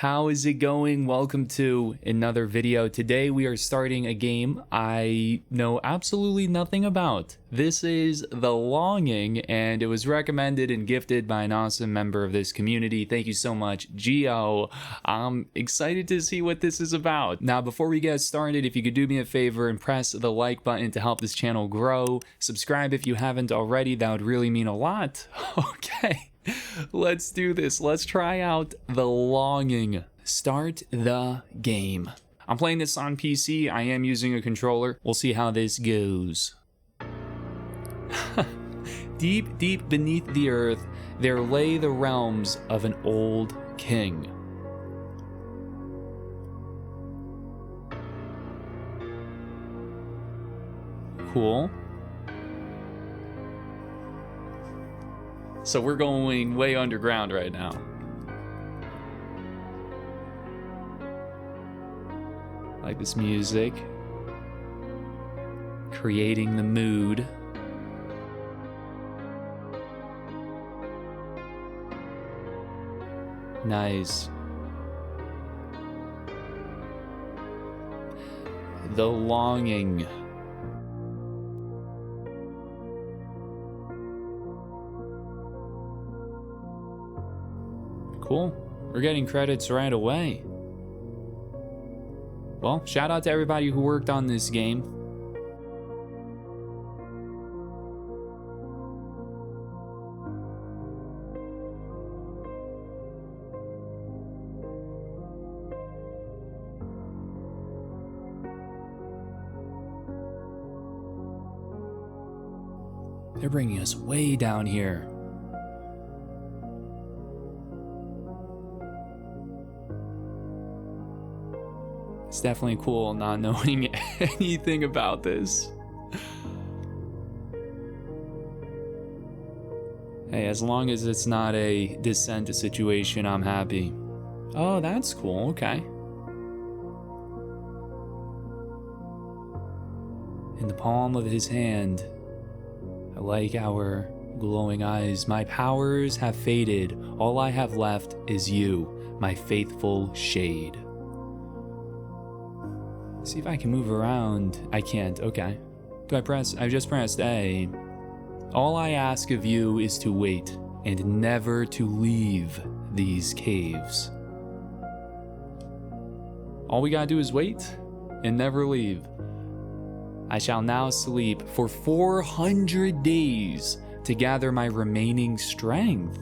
How is it going? Welcome to another video. Today we are starting a game I know absolutely nothing about. This is The Longing, and it was recommended and gifted by an awesome member of this community. Thank you so much, Geo. I'm excited to see what this is about. Now, before we get started, if you could do me a favor and press the like button to help this channel grow. Subscribe if you haven't already. That would really mean a lot. Okay. Let's do this. Let's try out The Longing. Start the game. I'm playing this on PC. I am using a controller. We'll see how this goes. Deep, deep beneath the earth, there lay the realms of an old king. Cool. So we're going way underground right now. Like this music. Creating the mood. Nice. The Longing. Cool. We're getting credits right away. Well, shout out to everybody who worked on this game. They're bringing us way down here. It's definitely cool not knowing anything about this. Hey, as long as it's not a Descent situation, I'm happy. Oh, that's cool, okay. In the palm of his hand, I like our glowing eyes. My powers have faded. All I have left is you, my faithful shade. See if I can move around. I can't, okay. I just pressed A. All I ask of you is to wait and never to leave these caves. All we gotta do is wait and never leave. I shall now sleep for 400 days to gather my remaining strength.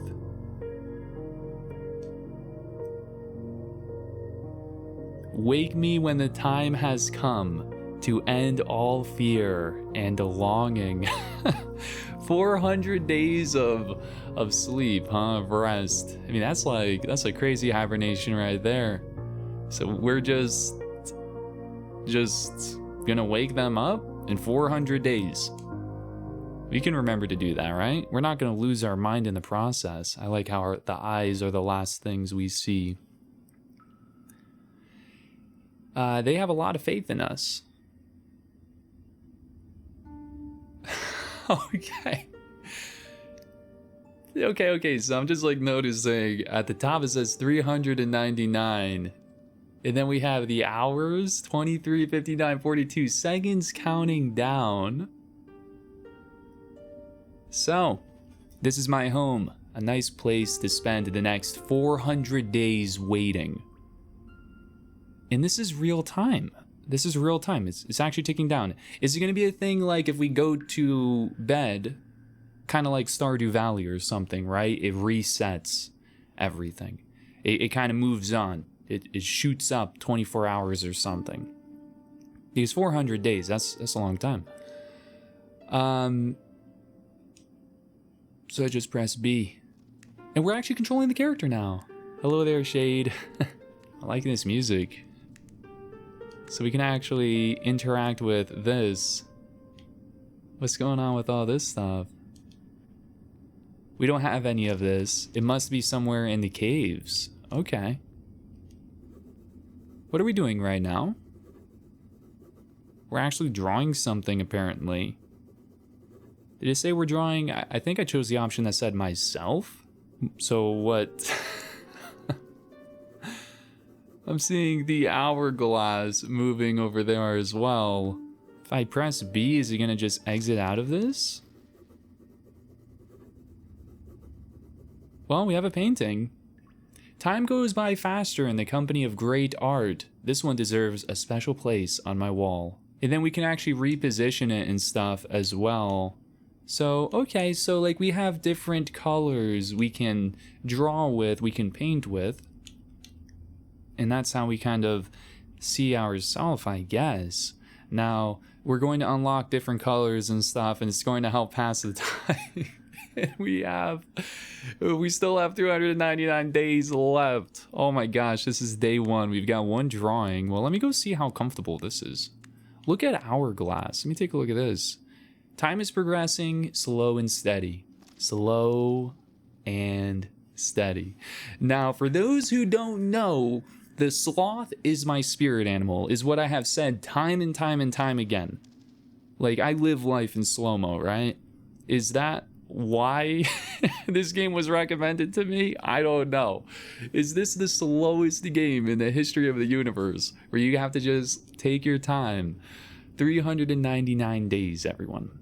Wake me when the time has come to end all fear and longing. 400 days of sleep, huh? Of rest. I mean, that's like crazy hibernation right there. So we're just gonna wake them up in 400 days. We can remember to do that, right? We're not gonna lose our mind in the process. I like how the eyes are the last things we see. They have a lot of faith in us. Okay. Okay, so I'm just like noticing at the top it says 399. And then we have the hours, 23, 59, 42 seconds counting down. So, this is my home. A nice place to spend the next 400 days waiting. And this is real time. This is real time. It's actually ticking down. Is it going to be a thing like if we go to bed, kind of like Stardew Valley or something, right? It resets everything. It kind of moves on. It shoots up 24 hours or something. Because 400 days, that's a long time. So I just press B. And we're actually controlling the character now. Hello there, Shade. I like this music. So we can actually interact with this. What's going on with all this stuff? We don't have any of this. It must be somewhere in the caves. Okay. What are we doing right now? We're actually drawing something, apparently. Did it say we're drawing? I think I chose the option that said myself. So what? I'm seeing the hourglass moving over there as well. If I press B, is it gonna just exit out of this? Well, we have a painting. Time goes by faster in the company of great art. This one deserves a special place on my wall. And then we can actually reposition it and stuff as well. So, okay, so like we have different colors we can draw with, we can paint with. And that's how we kind of see ourselves, I guess. Now, we're going to unlock different colors and stuff, and it's going to help pass the time. We still have 299 days left. Oh my gosh, this is day one. We've got one drawing. Well, let me go see how comfortable this is. Look at hourglass. Let me take a look at this. Time is progressing, slow and steady. Slow and steady. Now, for those who don't know, the sloth is my spirit animal, is what I have said time and time and time again. Like, I live life in slow-mo, right? Is that why this game was recommended to me? I don't know. Is this the slowest game in the history of the universe where you have to just take your time? 399 days, everyone.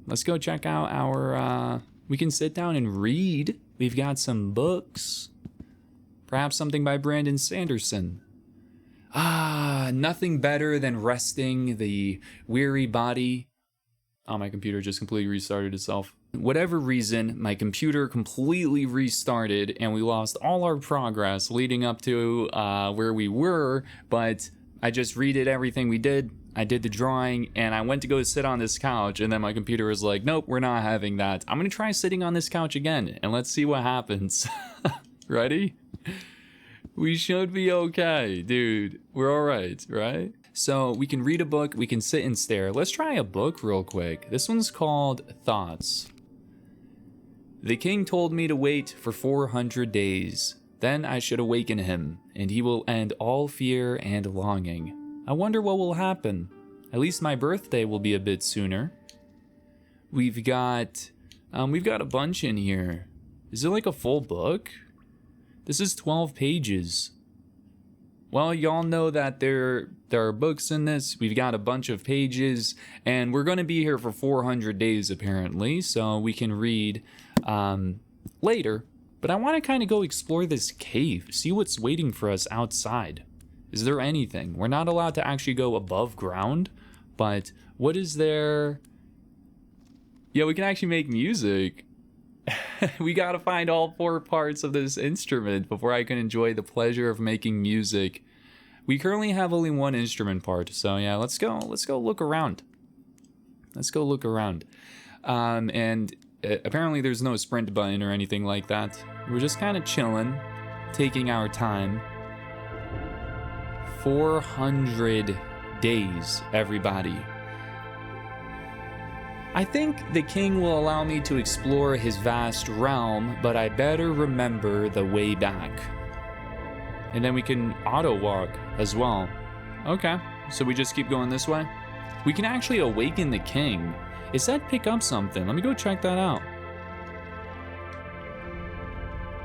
Let's go check out our, we can sit down and read. We've got some books. Perhaps something by Brandon Sanderson. Nothing better than resting the weary body. Oh, my computer just completely restarted itself. Whatever reason, my computer completely restarted and we lost all our progress leading up to where we were, but I just redid everything we did. I did the drawing and I went to go sit on this couch and then my computer was like, nope, we're not having that. I'm gonna try sitting on this couch again and let's see what happens. Ready? We should be okay, dude. We're all right, right? So we can read a book, we can sit and stare. Let's try a book real quick. This one's called Thoughts. The king told me to wait for 400 days. Then I should awaken him, and he will end all fear and longing. I wonder what will happen. At least my birthday will be a bit sooner. We've got a bunch in here. Is it like a full book? This is 12 pages. Well, y'all know that there are books in this. We've got a bunch of pages, and we're going to be here for 400 days apparently, so we can read later. But I want to kind of go explore this cave, see what's waiting for us outside. Is there anything? We're not allowed to actually go above ground, but what is there? Yeah, we can actually make music. We gotta find all 4 parts of this instrument before I can enjoy the pleasure of making music. We currently have only 1 instrument part, so yeah, let's go look around. Let's go look around. And apparently there's no sprint button or anything like that. We're just kind of chilling, taking our time. 400 days, everybody. I think the king will allow me to explore his vast realm, but I better remember the way back. And then we can auto walk as well. Okay, so we just keep going this way. We can actually awaken the king. It said pick up something. Let me go check that out.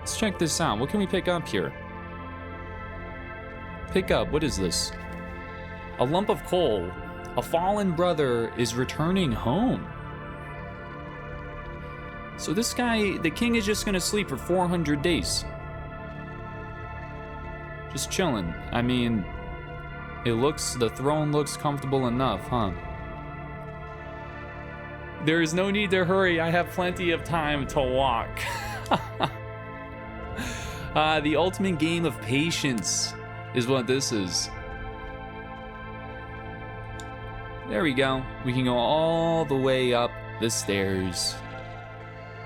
Let's check this out. What can we pick up here? Pick up, what is this? A lump of coal. A fallen brother is returning home. So this guy, the king, is just gonna sleep for 400 days. Just chilling. I mean, the throne looks comfortable enough, huh? There is no need to hurry. I have plenty of time to walk. The ultimate game of patience is what this is. There we go. We can go all the way up the stairs.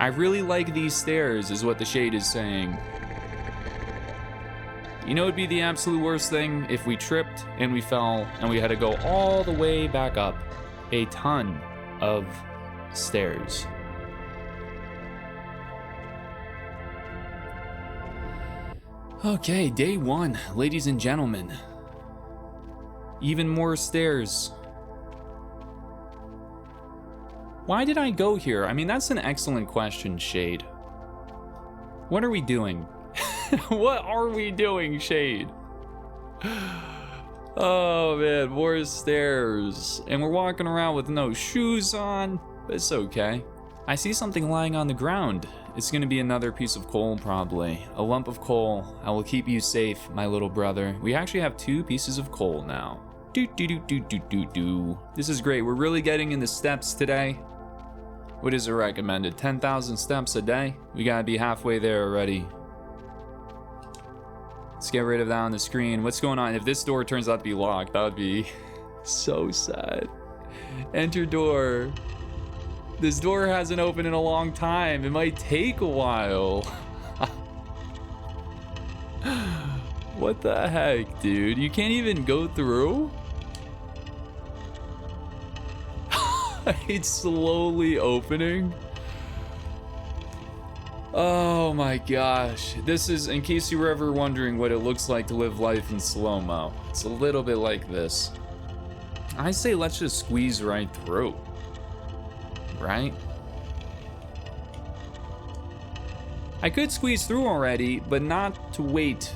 I really like these stairs, is what the shade is saying. You know, it'd be the absolute worst thing if we tripped and we fell and we had to go all the way back up a ton of stairs. Okay, day 1, ladies and gentlemen. Even more stairs. Why did I go here? I mean, that's an excellent question, Shade. What are we doing? What are we doing, Shade? Oh man, more stairs. And we're walking around with no shoes on. But it's okay. I see something lying on the ground. It's gonna be another piece of coal, probably. A lump of coal. I will keep you safe, my little brother. We actually have 2 pieces of coal now. This is great. We're really getting into steps today. What is it recommended? 10,000 steps a day? We gotta be halfway there already. Let's get rid of that on the screen. What's going on? If this door turns out to be locked, that would be so sad. Enter door. This door hasn't opened in a long time. It might take a while. What the heck, dude? You can't even go through? It's slowly opening. Oh my gosh. This is, in case you were ever wondering what it looks like to live life in slow-mo. It's a little bit like this. I say let's just squeeze right through. Right? I could squeeze through already, but not to wait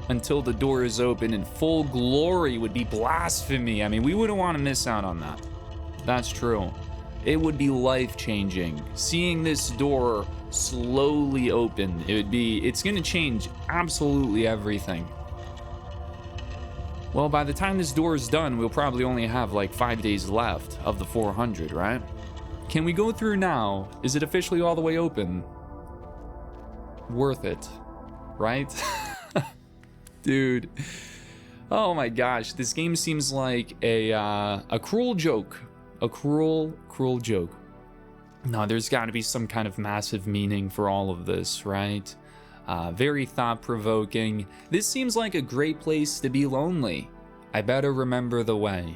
until the door is open in full glory would be blasphemy. I mean, we wouldn't want to miss out on that. That's true. It would be life-changing. Seeing this door slowly open, it's gonna change absolutely everything. Well, by the time this door is done, we'll probably only have like 5 days left of the 400, right? Can we go through now? Is it officially all the way open? Worth it, right? Dude. Oh my gosh, this game seems like a cruel joke. A cruel joke. No, there's got to be some kind of massive meaning for all of this, right? Very thought-provoking. This seems like a great place to be lonely. I better remember the way.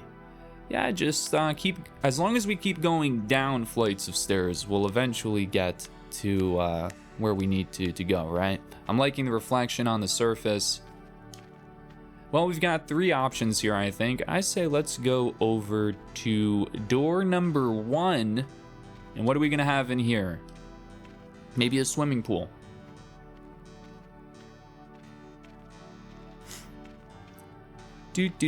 Yeah, just as long as we keep going down flights of stairs, we'll eventually get to where we need to go, right? I'm liking the reflection on the surface. Well, we've got 3 options here, I think. I say let's go over to door number 1. And what are we gonna have in here? Maybe a swimming pool. Just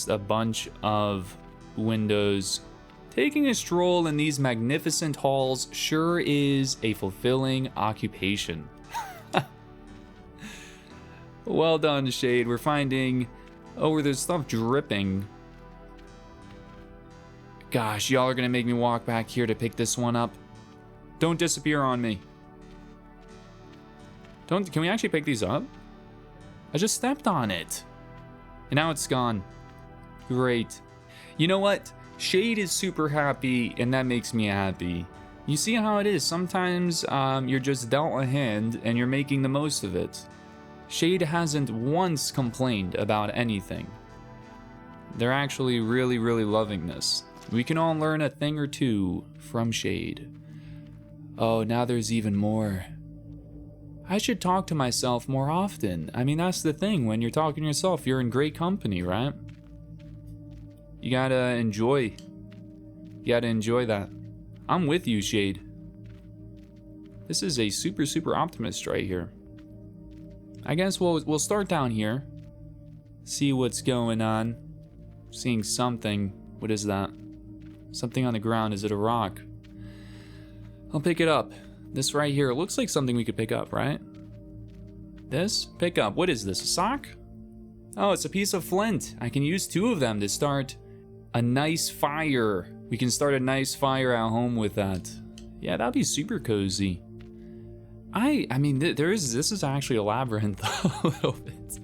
a bunch of windows. Taking a stroll in these magnificent halls sure is a fulfilling occupation. Well done, Shade. We're finding... Oh, there's stuff dripping. Gosh, y'all are gonna make me walk back here to pick this one up. Don't disappear on me. Can we actually pick these up? I just stepped on it. And now it's gone. Great. You know what? Shade is super happy, and that makes me happy. You see how it is. Sometimes you're just dealt a hand, and you're making the most of it. Shade hasn't once complained about anything. They're actually really, really loving this. We can all learn a thing or two from Shade. Oh, now there's even more. I should talk to myself more often. I mean, that's the thing. When you're talking to yourself, you're in great company, right? You gotta enjoy that. I'm with you, Shade. This is a super, super optimist right here. I guess we'll start down here. See what's going on. Seeing something. What is that? Something on the ground. Is it a rock? I'll pick it up. This right here. It looks like something we could pick up, right? This? Pick up. What is this? A sock? Oh, it's a piece of flint. I can use 2 of them to start a nice fire. We can start a nice fire at home with that. Yeah, that'd be super cozy. I mean, this is actually a labyrinth a little bit.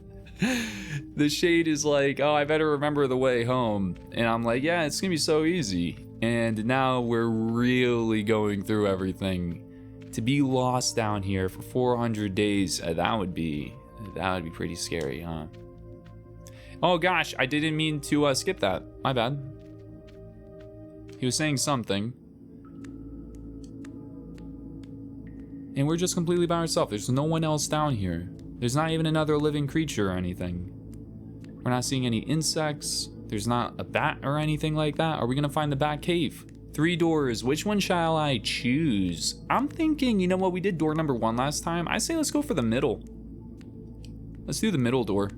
The Shade is like, oh, I better remember the way home. And I'm like, yeah, it's gonna be so easy. And now we're really going through everything. To be lost down here for 400 days, that would be pretty scary, huh? Oh gosh, I didn't mean to skip that. My bad. He was saying something. And we're just completely by ourselves. There's no one else down here. There's not even another living creature or anything. We're not seeing any insects. There's not a bat or anything like that. Are we gonna find the bat cave? 3 doors. Which one shall I choose? I'm thinking, you know what? We did door number 1 last time. I say let's go for the middle. Let's do the middle door.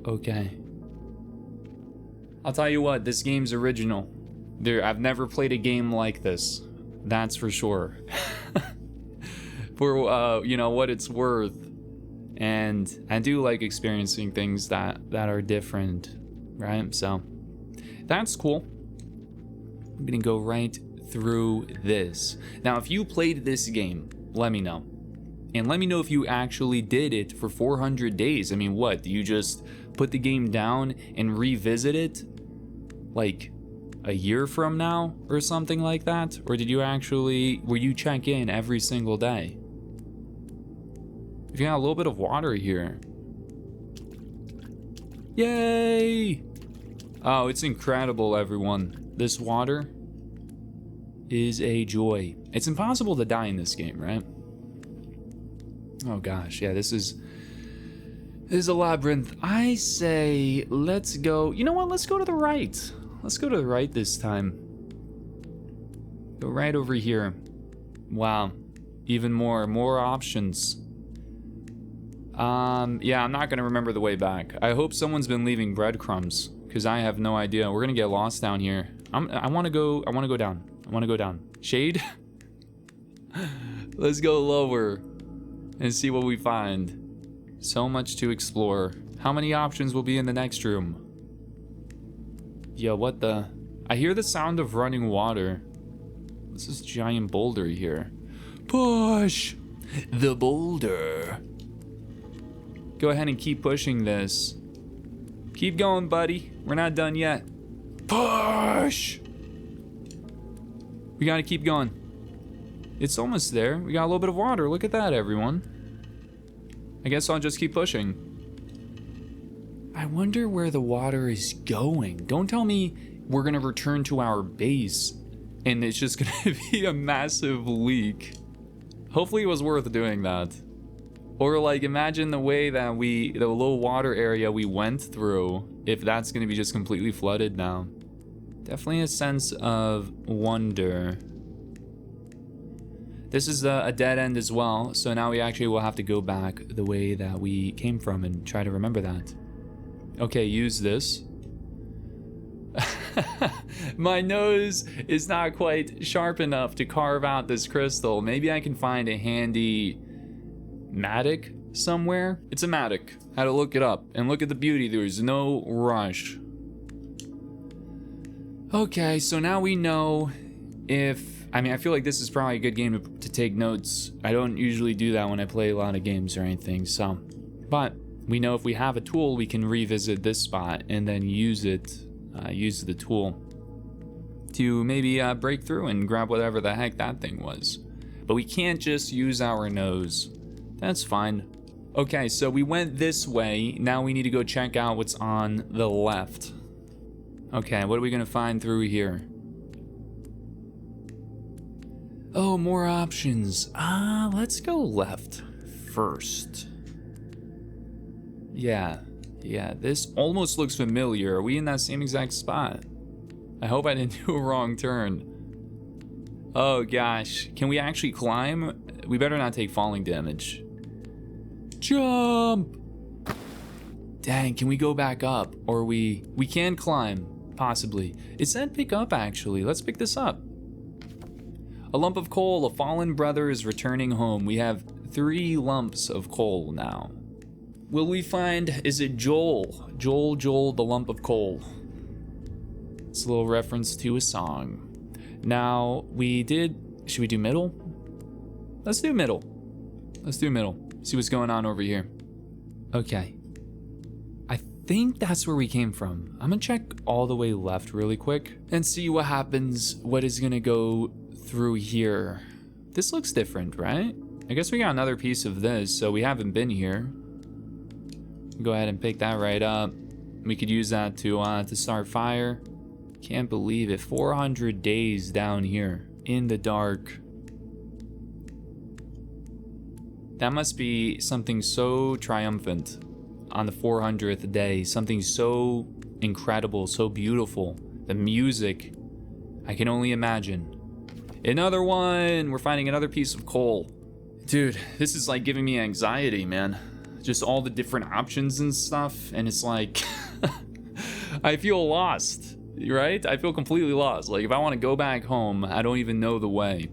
Okay. I'll tell you what, this game's original. I've never played a game like this. That's for sure. For, you know, what it's worth. And I do like experiencing things that are different, right? So, that's cool. I'm gonna go right through this. Now, if you played this game, let me know. And let me know if you actually did it for 400 days. I mean, what? Do you just put the game down and revisit it like a year from now or something like that? Or did you actually, were you check in every single day? If you got a little bit of water here. Yay! Oh, it's incredible, everyone. This water is a joy. It's impossible to die in this game, right? Oh gosh, yeah, this is a labyrinth. I say, let's go. You know what? Let's go to the right. Let's go to the right this time. Go right over here. Wow, even more options. Yeah, I'm not gonna remember the way back. I hope someone's been leaving breadcrumbs, because I have no idea. We're gonna get lost down here. I wanna go down. I wanna go down. Shade? Let's go lower and see what we find. So much to explore. How many options will be in the next room? Yo, what the? I hear the sound of running water. What's this giant boulder here? Push the boulder. Go ahead and keep pushing this. Keep going, buddy. We're not done yet. Push! We gotta keep going. It's almost there. We got a little bit of water. Look at that, everyone. I guess I'll just keep pushing. I wonder where the water is going. Don't tell me we're gonna return to our base and it's just gonna be a massive leak. Hopefully it was worth doing that. Or like, imagine the way that the low water area we went through, if that's gonna be just completely flooded now. Definitely a sense of wonder. This is a dead end as well, so now we actually will have to go back the way that we came from and try to remember that. Okay, use this. My nose is not quite sharp enough to carve out this crystal. Maybe I can find a handy matic somewhere. It's a matic. Had to look it up. And look at the beauty. There's no rush. Okay, so now we know if... I mean, I feel like this is probably a good game to take notes. I don't usually do that when I play a lot of games or anything, so... But we know if we have a tool, we can revisit this spot and then use it, use the tool to maybe break through and grab whatever the heck that thing was. But we can't just use our nose. That's fine. Okay, so we went this way. Now we need to go check out what's on the left. Okay, what are we gonna find through here? Oh, more options. Let's go left first. Yeah, this almost looks familiar. Are we in that same exact spot? I hope I didn't do a wrong turn. Oh gosh, can we actually climb? We better not take falling damage. Jump! Dang, can we go back up? Or we can climb, possibly. It said pick up actually, let's pick this up. A lump of coal, a fallen brother is returning home. We have 3 lumps of coal now. Will we find, is it Joel? Joel, the lump of coal. It's a little reference to a song. Now, should we do middle? Let's do middle. See what's going on over here. Okay. I think that's where we came from. I'm gonna check all the way left really quick and see what happens, what is gonna go through here. This looks different, right? I guess we got another piece of this, so we haven't been here. Go ahead and pick that right up. We could use that to start fire. Can't believe it. 400 days down here in the dark. That must be something so triumphant on the 400th day. Something so incredible, so beautiful. The music, I can only imagine. Another one. We're finding another piece of coal. Dude, this is like giving me anxiety, man. Just all the different options and stuff. And it's like, I feel lost, right? I feel completely lost. Like if I want to go back home, I don't even know the way.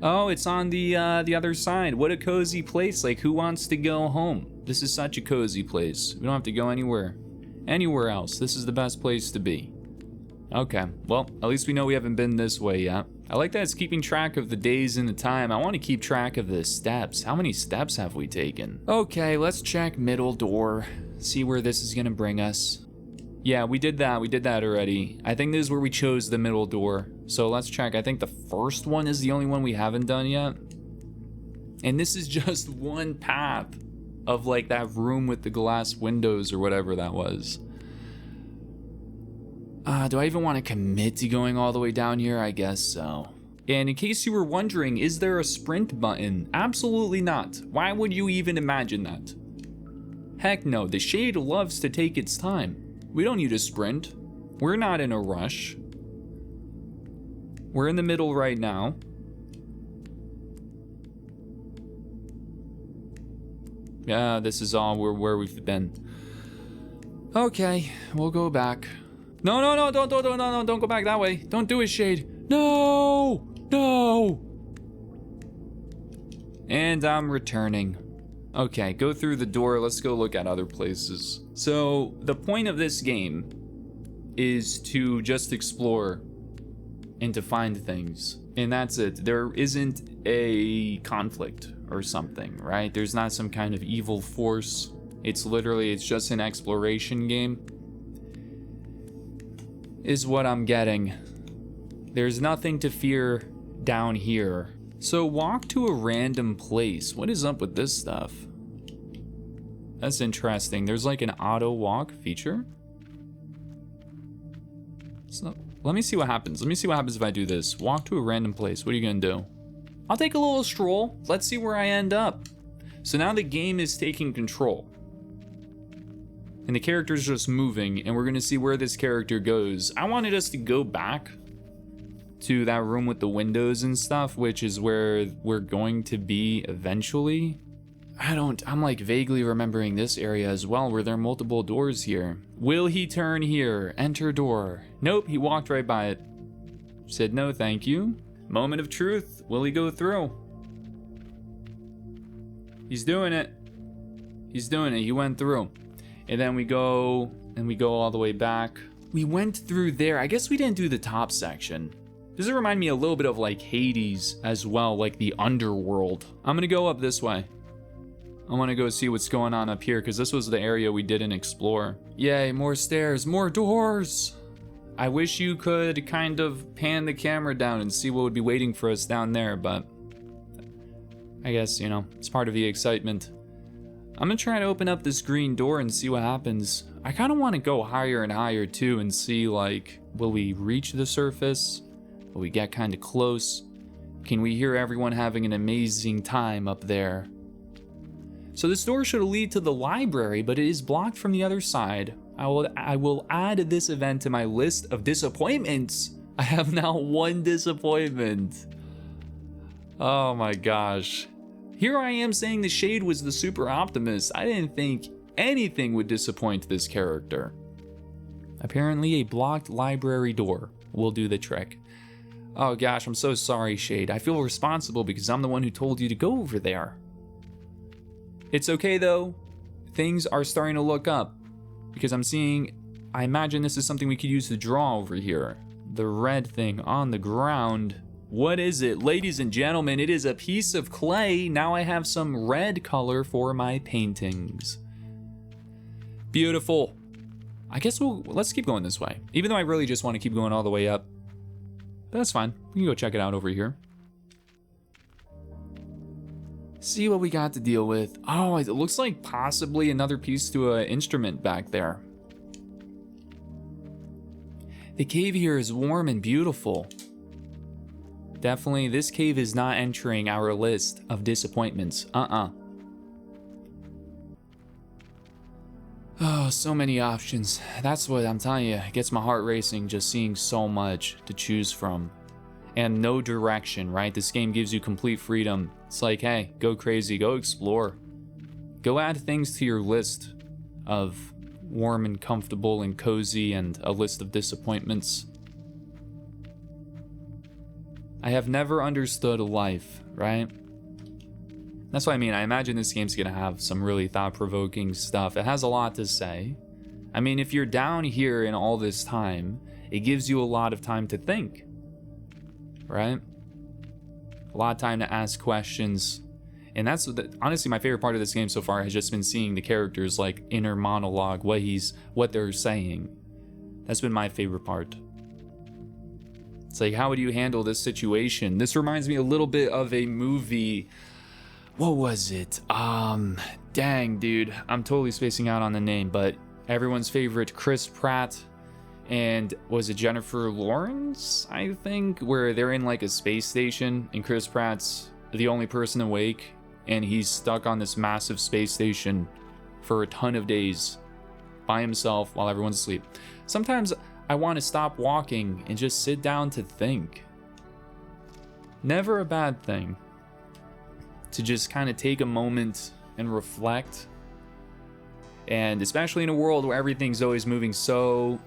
Oh, it's on the other side. What a cozy place. Like, who wants to go home? This is such a cozy place. We don't have to go anywhere else. This is the best place to be. Okay, well, at least we know we haven't been this way yet. I like that it's keeping track of the days and the time. I want to keep track of the steps. How many steps have we taken? Okay, let's check middle door. See where this is gonna bring us. Yeah, we did that already. I think this is where we chose the middle door. So let's check. I think the first one is the only one we haven't done yet. And this is just one path of like that room with the glass windows or whatever that was. Do I even want to commit to going all the way down here? I guess so. And in case you were wondering, is there a sprint button? Absolutely not. Why would you even imagine that? Heck no, the Shade loves to take its time. We don't need a sprint. We're not in a rush. We're in the middle right now. Yeah, this is all where we've been. Okay, we'll go back. No, don't go back that way. Don't do it, Shade. No! And I'm returning. Okay, go through the door. Let's go look at other places. So, the point of this game is to just explore and to find things. And that's it. There isn't a conflict or something, right? There's not some kind of evil force. It's just an exploration game. Is what I'm getting. There's nothing to fear down here. So walk to a random place. What is up with this stuff? That's interesting. There's like an auto walk feature. So let me see what happens. Let me see what happens if I do this. Walk to a random place. What are you gonna do? I'll take a little stroll. Let's see where I end up. So now the game is taking control. And the character's just moving, and we're gonna see where this character goes. I wanted us to go back to that room with the windows and stuff, which is where we're going to be eventually. I'm like vaguely remembering this area as well, where there are multiple doors here. Will he turn here? Enter door. Nope, he walked right by it. Said no, thank you. Moment of truth. Will he go through? He's doing it. He went through. And then we go all the way back. We went through there. I guess we didn't do the top section. Does it remind me a little bit of like Hades as well, like the underworld? I'm gonna go up this way. I wanna go see what's going on up here, because this was the area we didn't explore. Yay, more stairs, more doors. I wish you could kind of pan the camera down and see what would be waiting for us down there, but I guess, you know, it's part of the excitement. I'm gonna try to open up this green door and see what happens. I kind of want to go higher and higher too and see, like, will we reach the surface? Will we get kind of close? Can we hear everyone having an amazing time up there? So this door should lead to the library, but it is blocked from the other side. I will add this event to my list of disappointments. I have now one disappointment. Oh my gosh. Here I am saying the Shade was the super optimist. I didn't think anything would disappoint this character. Apparently a blocked library door will do the trick. Oh gosh, I'm so sorry, Shade. I feel responsible because I'm the one who told you to go over there. It's okay though. Things are starting to look up because I imagine this is something we could use to draw over here. The red thing on the ground. What is it? Ladies and gentlemen, it is a piece of clay. Now I have some red color for my paintings. Beautiful. I guess let's keep going this way. Even though I really just want to keep going all the way up. But that's fine. We can go check it out over here. See what we got to deal with. Oh, it looks like possibly another piece to an instrument back there. The cave here is warm and beautiful. Definitely, this cave is not entering our list of disappointments. Oh, Oh, so many options. That's what I'm telling you. It gets my heart racing just seeing so much to choose from. And no direction, right? This game gives you complete freedom. It's like, hey, go crazy, go explore. Go add things to your list of warm and comfortable and cozy and a list of disappointments. I have never understood life, right? That's what I mean. I imagine this game's gonna have some really thought-provoking stuff. It has a lot to say. I mean, if you're down here in all this time, it gives you a lot of time to think, right? A lot of time to ask questions. And that's honestly my favorite part of this game so far has just been seeing the characters like inner monologue, what they're saying. That's been my favorite part. It's like, how would you handle this situation? This reminds me a little bit of a movie. What was it? Dang, dude. I'm totally spacing out on the name, but everyone's favorite Chris Pratt and was it Jennifer Lawrence, I think, where they're in like a space station and Chris Pratt's the only person awake and he's stuck on this massive space station for a ton of days by himself while everyone's asleep. Sometimes I want to stop walking and just sit down to think. Never a bad thing to just kind of take a moment and reflect. And especially in a world where everything's always moving so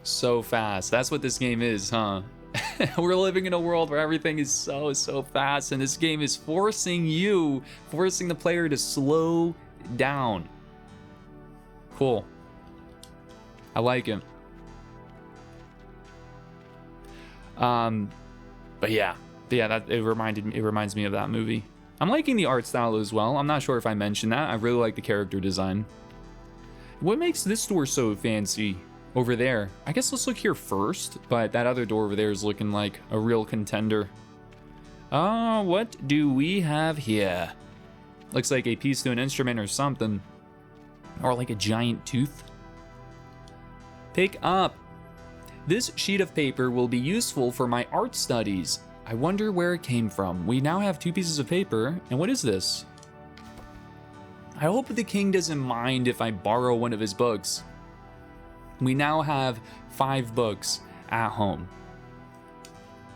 fast. That's what this game is, huh? We're living in a world where everything is so fast, and this game is forcing the player to slow down. Cool. I like it. But yeah, it reminds me of that movie. I'm liking the art style as well. I'm not sure if I mentioned that. I really like the character design. What makes this door so fancy over there? I guess let's look here first, but that other door over there is looking like a real contender. What do we have here? Looks like a piece to an instrument or something. Or like a giant tooth. Pick up. This sheet of paper will be useful for my art studies. I wonder where it came from. We now have 2 pieces of paper. And what is this? I hope the king doesn't mind if I borrow one of his books. We now have 5 books at home.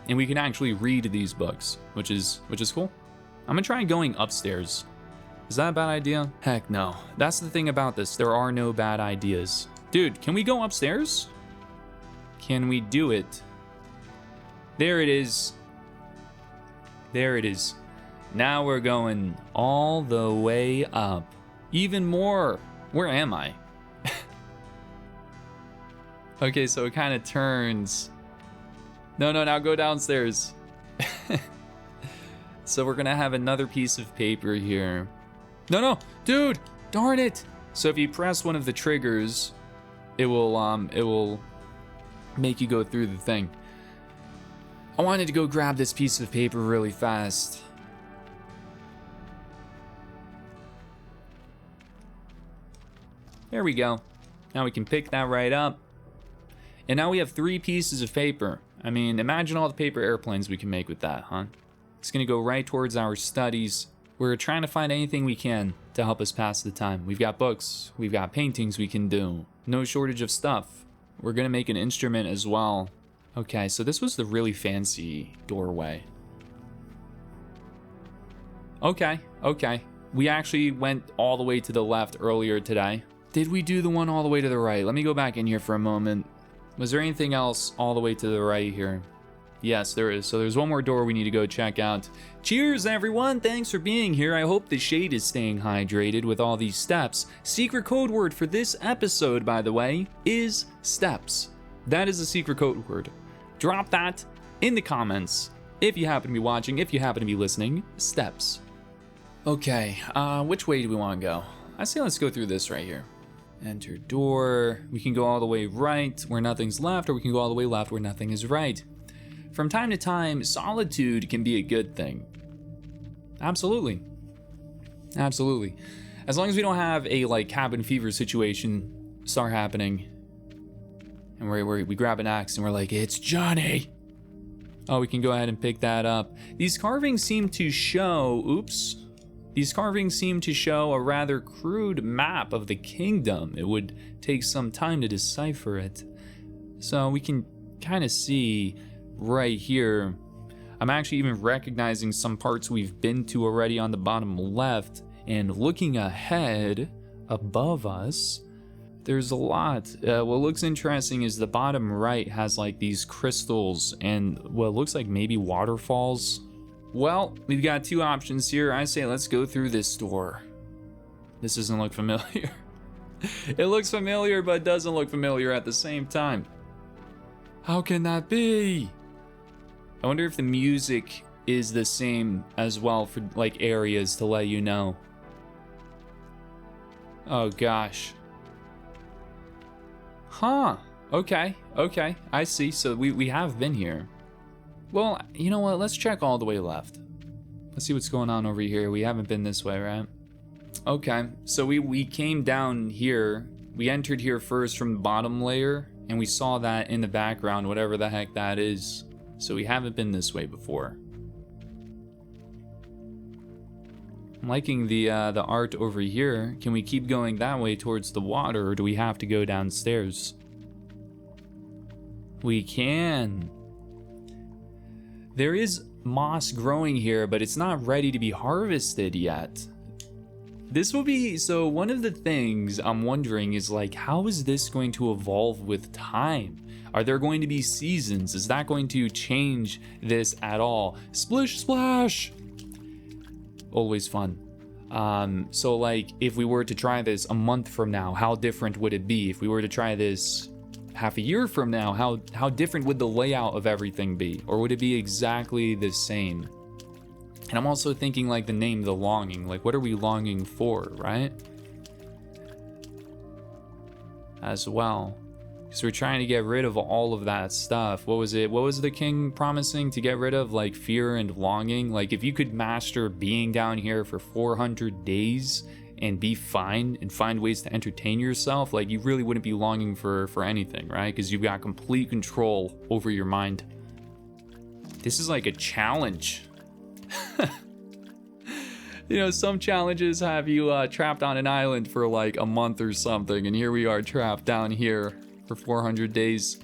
And we can actually read these books, which is cool. I'm gonna try going upstairs. Is that a bad idea? Heck no. That's the thing about this. There are no bad ideas. Dude, can we go upstairs? Can we do it? There it is. There it is. Now we're going all the way up. Even more. Where am I? Okay, so it kind of turns. No, now go downstairs. So we're gonna have another piece of paper here. No, dude, darn it. So if you press one of the triggers, it will make you go through the thing. I wanted to go grab this piece of paper really fast. There we go. Now we can pick that right up. And now we have 3 pieces of paper. I mean, imagine all the paper airplanes we can make with that, huh? It's gonna go right towards our studies. We're trying to find anything we can to help us pass the time. We've got books, we've got paintings we can do. No shortage of stuff. We're gonna make an instrument as well. Okay, so this was the really fancy doorway. Okay. We actually went all the way to the left earlier today. Did we do the one all the way to the right? Let me go back in here for a moment. Was there anything else all the way to the right here? Yes, there is. So there's one more door we need to go check out. Cheers, everyone. Thanks for being here. I hope the shade is staying hydrated with all these steps. Secret code word for this episode, by the way, is steps. That is a secret code word. Drop that in the comments if you happen to be watching, if you happen to be listening. Steps. Okay, which way do we want to go? I say let's go through this right here. Enter door. We can go all the way right where nothing's left, or we can go all the way left where nothing is right. From time to time, solitude can be a good thing. Absolutely. As long as we don't have a like cabin fever situation start happening, and we grab an axe and we're like, it's Johnny. Oh, we can go ahead and pick that up. These carvings seem to show, oops, These carvings seem to show a rather crude map of the kingdom. It would take some time to decipher it. So we can kind of see right here. I'm actually even recognizing some parts we've been to already on the bottom left, and looking ahead above us, there's a lot. What looks interesting is the bottom right has like these crystals and what looks like maybe waterfalls. Well, we've got two options here. I say let's go through this door. This doesn't look familiar. It looks familiar, but doesn't look familiar at the same time. How can that be? I wonder if the music is the same as well for like areas to let you know. Oh gosh. Huh. Okay. I see. So we have been here. Well, you know what? Let's check all the way left. Let's see what's going on over here. We haven't been this way, right? Okay. So we came down here. We entered here first from the bottom layer, and we saw that in the background, whatever the heck that is. So we haven't been this way before. I'm liking the art over here. Can we keep going that way towards the water, or do we have to go downstairs? We can. There is moss growing here, but it's not ready to be harvested yet. This will be, so one of the things I'm wondering is like, how is this going to evolve with time? Are there going to be seasons? Is that going to change this at all? Splish splash! Always fun. So like, if we were to try this a month from now, how different would it be? If we were to try this half a year from now, how different would the layout of everything be? Or would it be exactly the same? And I'm also thinking like the name, The Longing. Like, what are we longing for, right? As well. Because we're trying to get rid of all of that stuff. What was it? What was the king promising to get rid of? Like fear and longing? Like if you could master being down here for 400 days and be fine and find ways to entertain yourself, like you really wouldn't be longing for anything, right? Because you've got complete control over your mind. This is like a challenge. You know, some challenges have you trapped on an island for like a month or something, and here we are trapped down here for 400 days.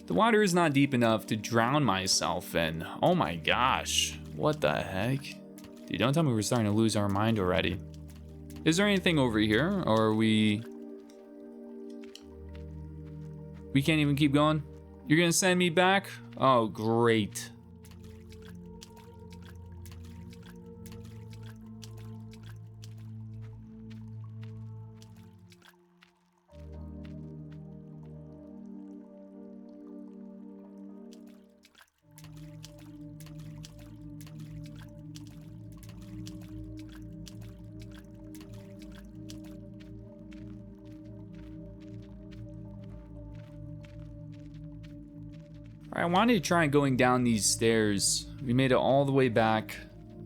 The water is not deep enough to drown myself in. Oh my gosh, what the heck? Dude, don't tell me we're starting to lose our mind already. Is there anything over here, or are we can't even keep going? You're gonna send me back? Oh, great. I wanted to try going down these stairs. We made it all the way back.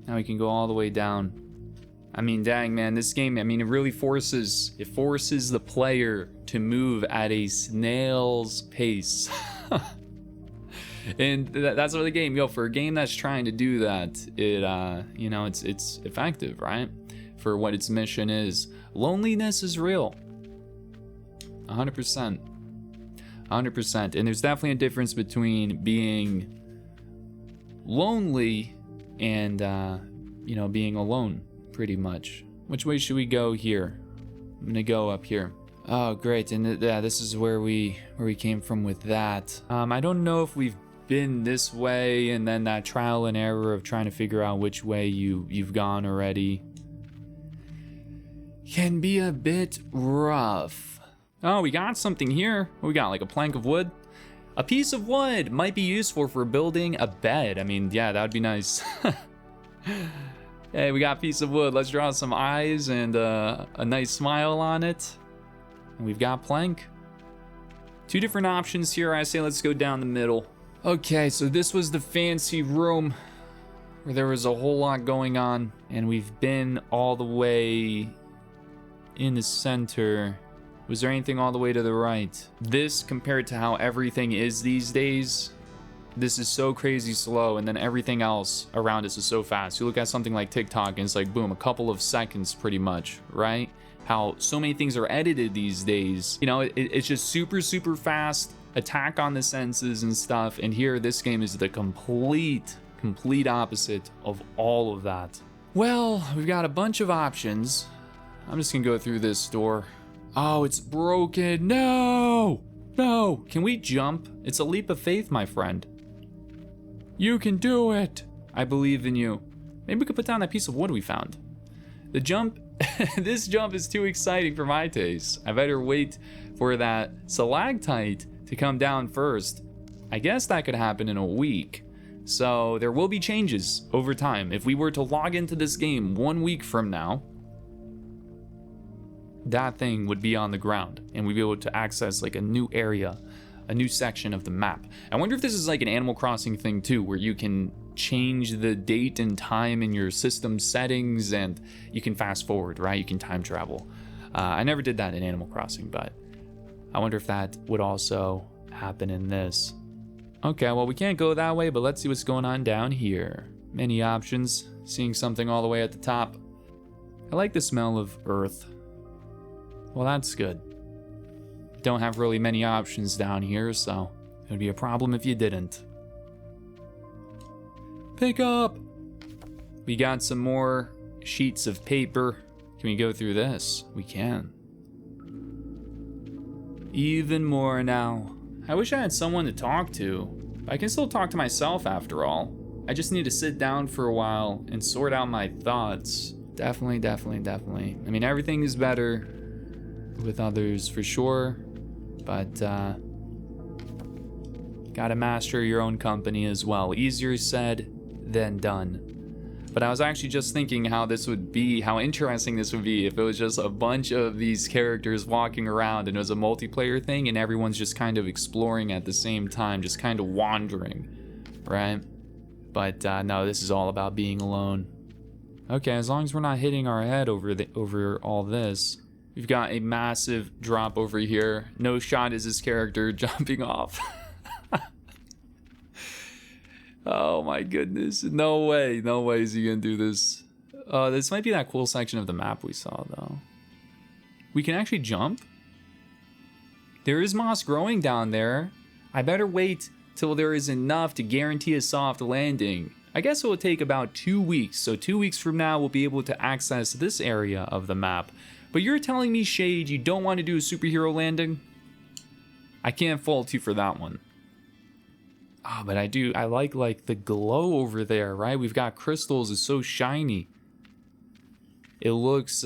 Now we can go all the way down. I mean, dang, man, this game, I mean, it really forces the player to move at a snail's pace. And that's what the game, for a game that's trying to do that, it, you know, it's effective, right? For what its mission is. Loneliness is real. 100%. 100%. And there's definitely a difference between being lonely and, you know, being alone, pretty much. Which way should we go here? I'm gonna go up here. Oh, great. And yeah, this is where we came from with that. I don't know if we've been this way, and then that trial and error of trying to figure out which way you've gone already can be a bit rough. Oh, we got something here. We got like a plank of wood. A piece of wood might be useful for building a bed. I mean, yeah, that would be nice. Hey, we got a piece of wood. Let's draw some eyes and a nice smile on it. And we've got plank. Two different options here. I say let's go down the middle. Okay, so this was the fancy room where there was a whole lot going on, and we've been all the way in the center. Was there anything all the way to the right? This, compared to how everything is these days, this is so crazy slow, and then everything else around us is so fast. You look at something like TikTok, and it's like, boom, a couple of seconds pretty much, right? How so many things are edited these days. You know, it's just super, super fast, attack on the senses and stuff. And here, this game is the complete opposite of all of that. Well, we've got a bunch of options. I'm just gonna go through this door. Oh, it's broken. No! No! Can we jump? It's a leap of faith, my friend. You can do it! I believe in you. Maybe we could put down that piece of wood we found. The jump, this jump is too exciting for my taste. I better wait for that stalactite to come down first. I guess that could happen in a week. So there will be changes over time. If we were to log into this game 1 week from now, that thing would be on the ground and we'd be able to access like a new area, a new section of the map. I wonder if this is like an Animal Crossing thing too, where you can change the date and time in your system settings and you can fast forward, right? You can time travel. I never did that in Animal Crossing, but I wonder if that would also happen in this. Okay, well, we can't go that way, but let's see what's going on down here. Many options. Seeing something all the way at the top. I like the smell of earth. Well, that's good. Don't have really many options down here, so it would be a problem if you didn't. Pick up! We got some more sheets of paper. Can we go through this? We can. Even more now. I wish I had someone to talk to. I can still talk to myself after all. I just need to sit down for a while and sort out my thoughts. Definitely. I mean, everything is better with others for sure, but gotta master your own company as well. Easier said than done. But I was actually just thinking how this would be, how interesting this would be if it was just a bunch of these characters walking around and it was a multiplayer thing and everyone's just kind of exploring at the same time, just kind of wandering, right? But no, this is all about being alone. Okay, as long as we're not hitting our head over all this. We've got a massive drop over here. No shot is this character jumping off. Oh my goodness. No way is he gonna do this. This might be that cool section of the map we saw though. We can actually jump. There is moss growing down there. I better wait till there is enough to guarantee a soft landing. I guess it will take about 2 weeks. So 2 weeks from now, we'll be able to access this area of the map. But you're telling me, Shade, you don't want to do a superhero landing? I can't fault you for that one. Ah, but I do. I like the glow over there, right? We've got crystals. It's so shiny. It looks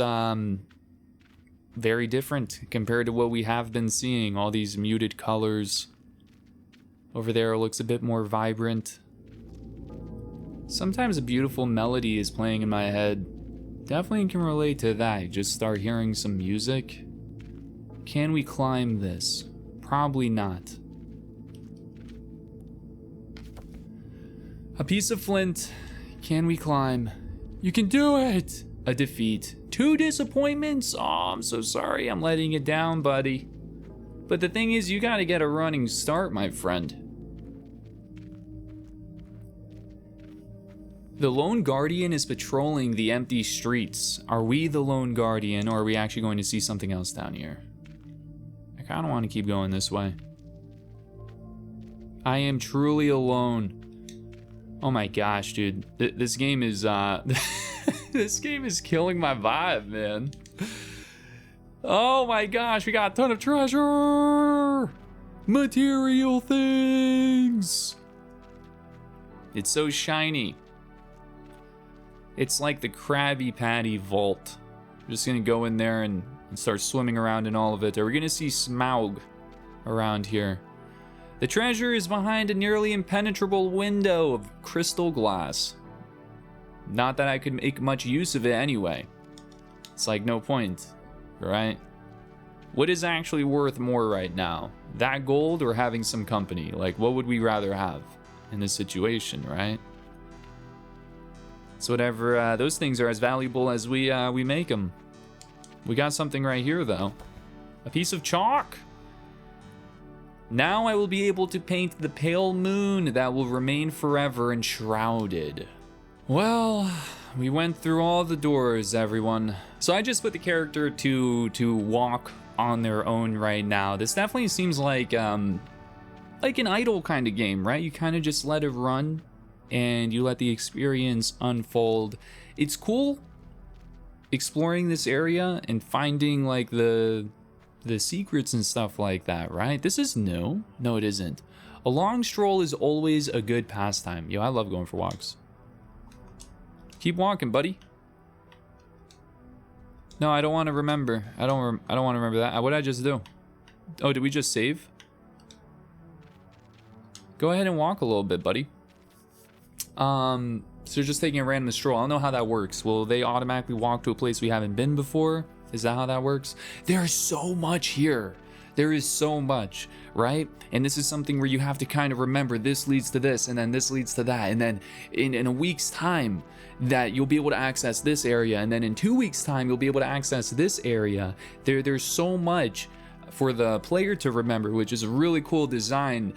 very different compared to what we have been seeing. All these muted colors. Over there it looks a bit more vibrant. Sometimes a beautiful melody is playing in my head. Definitely can relate to that. You just start hearing some music. Can we climb this? Probably not. A piece of flint. Can we climb? You can do it! A defeat. 2 disappointments? Oh, I'm so sorry. I'm letting you down, buddy. But the thing is, you gotta get a running start, my friend. The Lone Guardian is patrolling the empty streets. Are we the Lone Guardian, or are we actually going to see something else down here? I kind of want to keep going this way. I am truly alone. Oh my gosh, dude. This game is, this game is killing my vibe, man. Oh my gosh, we got a ton of treasure! Material things! It's so shiny. It's like the Krabby Patty vault. I'm just gonna go in there and start swimming around in all of it. Are we gonna see Smaug around here? The treasure is behind a nearly impenetrable window of crystal glass. Not that I could make much use of it anyway. It's like no point, right? What is actually worth more right now? That gold or having some company? Like, what would we rather have in this situation, right? So whatever, those things are as valuable as we make them. We got something right here, though. A piece of chalk. Now I will be able to paint the pale moon that will remain forever enshrouded. Well, we went through all the doors, everyone. So I just put the character to walk on their own right now. This definitely seems like an idle kind of game, right? You kind of just let it run and you let the experience unfold. It's cool exploring this area and finding like the secrets and stuff like that, right? This is new. No, it isn't. A long stroll is always a good pastime. Yo, I love going for walks. Keep walking, buddy. No, I don't want to remember. I don't want to remember that. What did I just do? Oh, did we just save? Go ahead and walk a little bit, buddy. So just taking a random stroll. I don't know how that works. Will they automatically walk to a place we haven't been before? Is that how that works? There's so much here. There is so much, right? And this is something where you have to kind of remember this leads to this, and then this leads to that, and then in a week's time that you'll be able to access this area, and then in 2 weeks' time you'll be able to access this area. There's so much for the player to remember, which is a really cool design.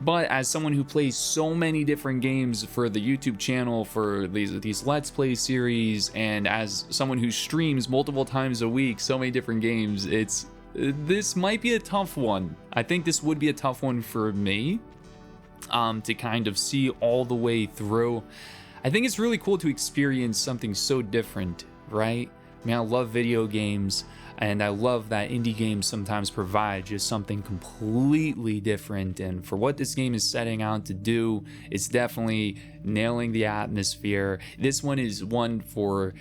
But as someone who plays so many different games for the YouTube channel, for these Let's Play series, and as someone who streams multiple times a week, so many different games, this might be a tough one. I think this would be a tough one for me to kind of see all the way through. I think it's really cool to experience something so different, right? I mean, I love video games, and I love that indie games sometimes provide just something completely different. And for what this game is setting out to do, it's definitely nailing the atmosphere. This one is one for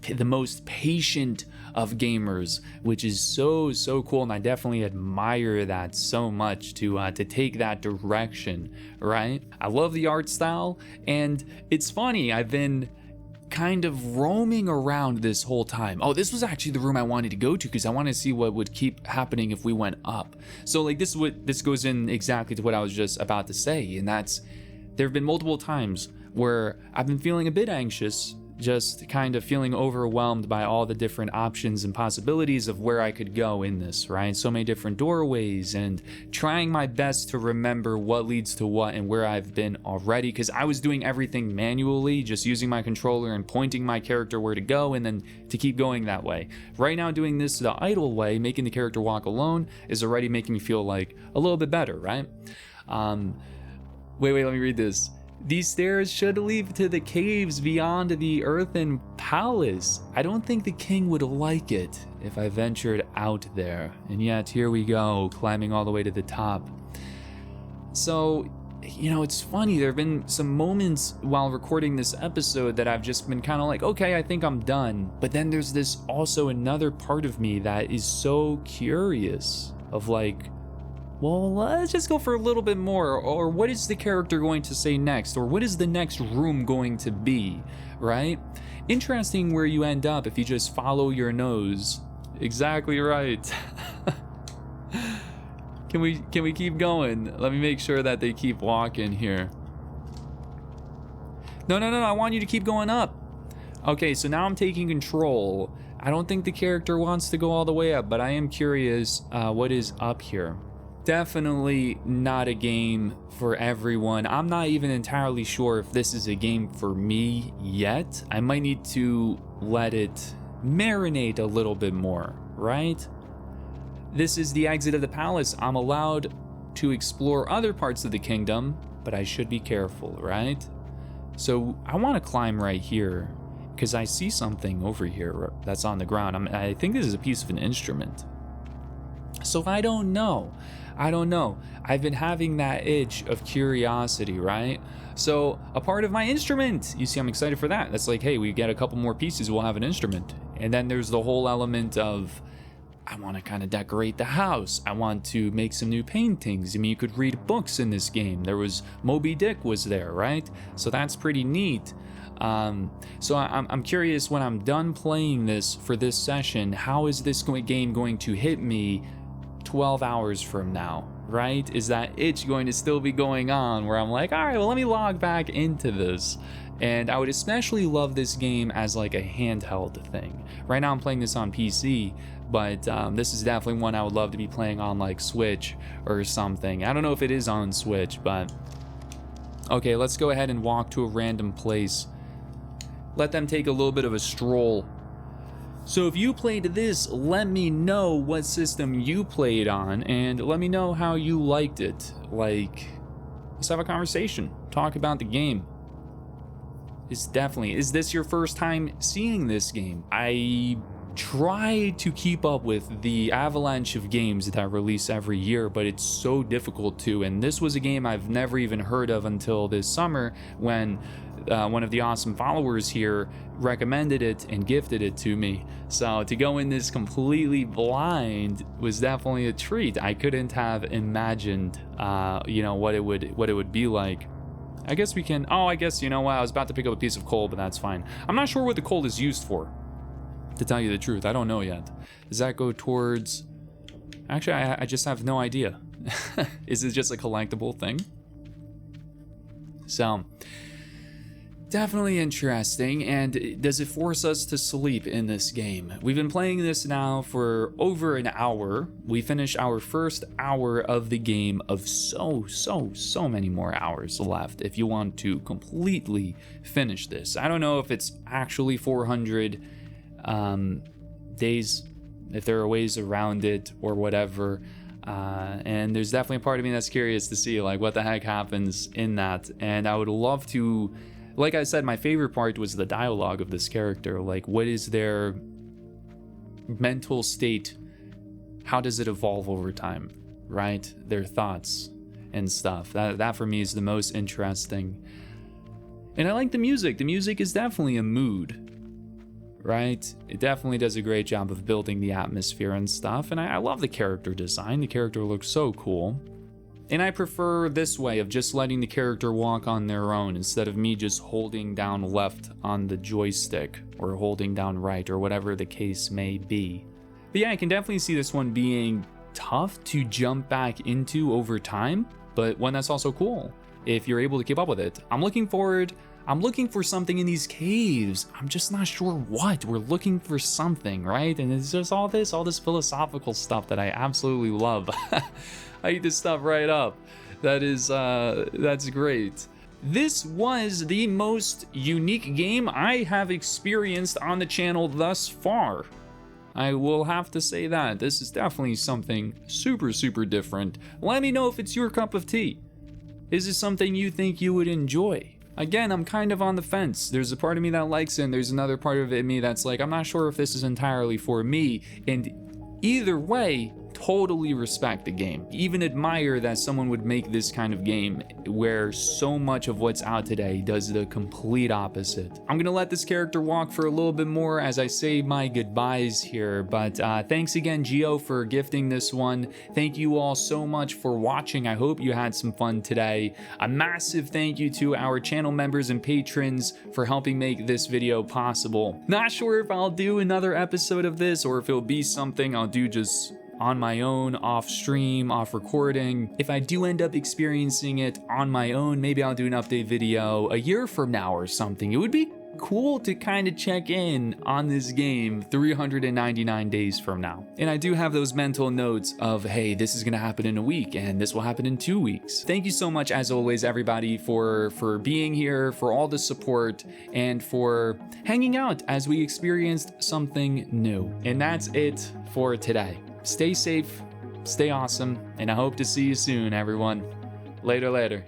the most patient of gamers, which is so cool, and I definitely admire that so much to take that direction, right? I love the art style, and it's funny, I've been kind of roaming around this whole time. Oh, this was actually the room I wanted to go to because I wanted to see what would keep happening if we went up. So like this goes in exactly to what I was just about to say, and that's there have been multiple times where I've been feeling a bit anxious, just kind of feeling overwhelmed by all the different options and possibilities of where I could go in this, right? So many different doorways, and trying my best to remember what leads to what and where I've been already, because I was doing everything manually, just using my controller and pointing my character where to go and then to keep going that way. Right now, doing this the idle way, making the character walk alone, is already making me feel like a little bit better, right? Wait, let me read this. These stairs should lead to the caves beyond the earthen palace. I don't think the king would like it if I ventured out there. And yet, here we go, climbing all the way to the top. So, you know, it's funny, there have been some moments while recording this episode that I've just been kind of like, okay, I think I'm done. But then there's this also another part of me that is so curious of like, well, let's just go for a little bit more, or what is the character going to say next, or what is the next room going to be, right? Interesting where you end up if you just follow your nose. Exactly right. Can we keep going? Let me make sure that they keep walking here. No, I want you to keep going up. Okay, so now I'm taking control. I don't think the character wants to go all the way up, but I am curious what is up here. Definitely not a game for everyone. I'm not even entirely sure if this is a game for me yet. I might need to let it marinate a little bit more, right? This is the exit of the palace. I'm allowed to explore other parts of the kingdom, but I should be careful, right? So I want to climb right here because I see something over here that's on the ground. I think this is a piece of an instrument. So I don't know. I've been having that itch of curiosity, right? So a part of my instrument, you see, I'm excited for that. That's like, hey, we get a couple more pieces, we'll have an instrument. And then there's the whole element of, I want to kind of decorate the house. I want to make some new paintings. I mean, you could read books in this game. There was Moby Dick was there, right? So that's pretty neat. So I'm curious when I'm done playing this for this session, how is this game going to hit me 12 hours from now, right? Is that itch going to still be going on where I'm like, all right, well, let me log back into this. And I would especially love this game as like a handheld thing. Right now I'm playing this on PC, but this is definitely one I would love to be playing on like Switch or something. I don't know if it is on Switch, but okay, let's go ahead and walk to a random place. Let them take a little bit of a stroll. So if you played this, let me know what system you played on and let me know how you liked it. Like, let's have a conversation, talk about the game. Is this your first time seeing this game? I try to keep up with the avalanche of games that release every year, but it's so difficult to, and this was a game I've never even heard of until this summer when one of the awesome followers here recommended it and gifted it to me. So to go in this completely blind was definitely a treat. I couldn't have imagined what it would be like. I guess we can, I guess, you know what, I was about to pick up a piece of coal, but that's fine. I'm not sure what the coal is used for, to tell you the truth. I don't know yet. Does that go towards, actually, I just have no idea. Is it just a collectible thing? So, definitely interesting. And does it force us to sleep in this game? We've been playing this now for over an hour. We finished our first hour of the game of so many more hours left if you want to completely finish this. I don't know if it's actually 400 days, if there are ways around it or whatever. And there's definitely a part of me that's curious to see like what the heck happens in that. And I would love to, like I said, my favorite part was the dialogue of this character. Like, what is their mental state? How does it evolve over time, right? Their thoughts and stuff. That for me is the most interesting. And I like the music. The music is definitely a mood, right? It definitely does a great job of building the atmosphere and stuff. And I love the character design. The character looks so cool. And I prefer this way of just letting the character walk on their own instead of me just holding down left on the joystick or holding down right or whatever the case may be. But yeah, I can definitely see this one being tough to jump back into over time, but one that's also cool if you're able to keep up with it. I'm looking for something in these caves. I'm just not sure what. We're looking for something, right? And it's just all this philosophical stuff that I absolutely love. I eat this stuff right up. That's great. This was the most unique game I have experienced on the channel thus far. I will have to say that. This is definitely something super different. Let me know if it's your cup of tea. Is this something you think you would enjoy? Again, I'm kind of on the fence. There's a part of me that likes it, and there's another part of me that's like, I'm not sure if this is entirely for me. And either way, totally respect the game. Even admire that someone would make this kind of game where so much of what's out today does the complete opposite. I'm gonna let this character walk for a little bit more as I say my goodbyes here, but thanks again, Geo, for gifting this one. Thank you all so much for watching. I hope you had some fun today. A massive thank you to our channel members and patrons for helping make this video possible. Not sure if I'll do another episode of this or if it'll be something I'll do just on my own, off stream, off recording. If I do end up experiencing it on my own, maybe I'll do an update video a year from now or something. It would be cool to kind of check in on this game 399 days from now. And I do have those mental notes of, hey, this is gonna happen in a week and this will happen in 2 weeks. Thank you so much, as always, everybody, for being here, for all the support, and for hanging out as we experienced something new. And that's it for today. Stay safe, stay awesome, and I hope to see you soon, everyone. Later.